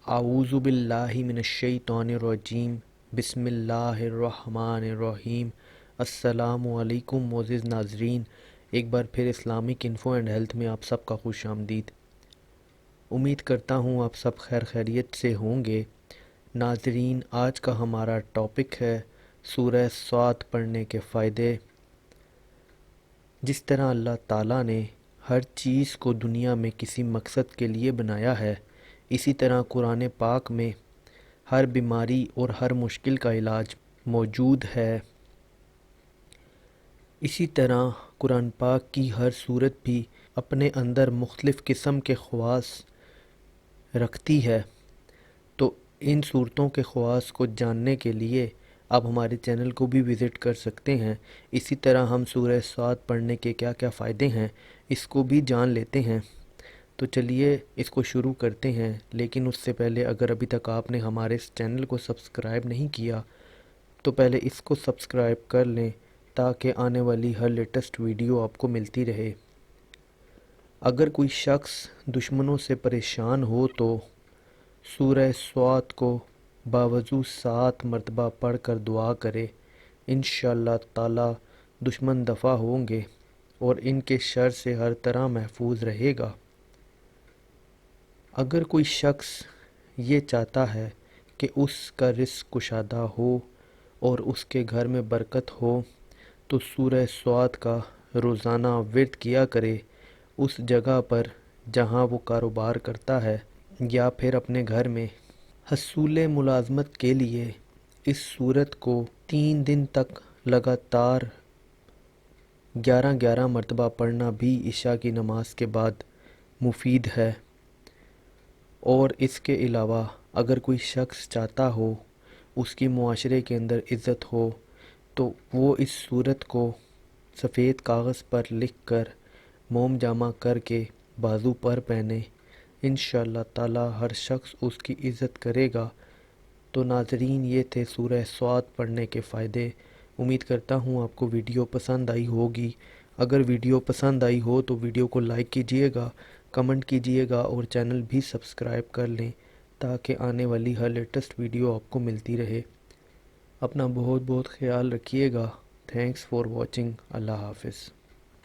اعوذ باللہ من الشیطان الرجیم، بسم اللہ الرحمن الرحیم۔ السلام علیکم معزز ناظرین، ایک بار پھر اسلامک انفو اینڈ ہیلتھ میں آپ سب کا خوش آمدید۔ امید کرتا ہوں آپ سب خیر خیریت سے ہوں گے۔ ناظرین، آج کا ہمارا ٹاپک ہے سورہ صاد پڑھنے کے فائدے۔ جس طرح اللہ تعالیٰ نے ہر چیز کو دنیا میں کسی مقصد کے لیے بنایا ہے، اسی طرح قرآن پاک میں ہر بیماری اور ہر مشکل کا علاج موجود ہے۔ اسی طرح قرآن پاک کی ہر صورت بھی اپنے اندر مختلف قسم کے خواص رکھتی ہے۔ تو ان صورتوں کے خواص کو جاننے کے لیے آپ ہمارے چینل کو بھی وزٹ کر سکتے ہیں۔ اسی طرح ہم سورہ صاد پڑھنے کے کیا کیا فائدے ہیں اس کو بھی جان لیتے ہیں۔ تو چلیے اس کو شروع کرتے ہیں، لیکن اس سے پہلے اگر ابھی تک آپ نے ہمارے اس چینل کو سبسکرائب نہیں کیا تو پہلے اس کو سبسکرائب کر لیں تاکہ آنے والی ہر لیٹسٹ ویڈیو آپ کو ملتی رہے۔ اگر کوئی شخص دشمنوں سے پریشان ہو تو سورہ صاد کو باوضو 7 مرتبہ پڑھ کر دعا کرے، انشاءاللہ تعالی دشمن دفع ہوں گے اور ان کے شر سے ہر طرح محفوظ رہے گا۔ اگر کوئی شخص یہ چاہتا ہے کہ اس کا رزق کشادہ ہو اور اس کے گھر میں برکت ہو تو سورہ صاد کا روزانہ ورد کیا کرے، اس جگہ پر جہاں وہ کاروبار کرتا ہے یا پھر اپنے گھر میں۔ حصول ملازمت کے لیے اس سورت کو 3 دن تک لگاتار 11 مرتبہ پڑھنا بھی عشاء کی نماز کے بعد مفید ہے۔ اور اس کے علاوہ اگر کوئی شخص چاہتا ہو اس کی معاشرے کے اندر عزت ہو تو وہ اس سورت کو سفید کاغذ پر لکھ کر موم جامع کر کے بازو پر پہنے، انشاءاللہ تعالی ہر شخص اس کی عزت کرے گا۔ تو ناظرین، یہ تھے سورہ صاد پڑھنے کے فائدے۔ امید کرتا ہوں آپ کو ویڈیو پسند آئی ہوگی۔ اگر ویڈیو پسند آئی ہو تو ویڈیو کو لائک کیجئے گا، کمنٹ کیجئے گا اور چینل بھی سبسکرائب کر لیں تاکہ آنے والی ہر لیٹسٹ ویڈیو آپ کو ملتی رہے۔ اپنا بہت بہت خیال رکھیے گا۔ Thanks for watching. اللہ حافظ۔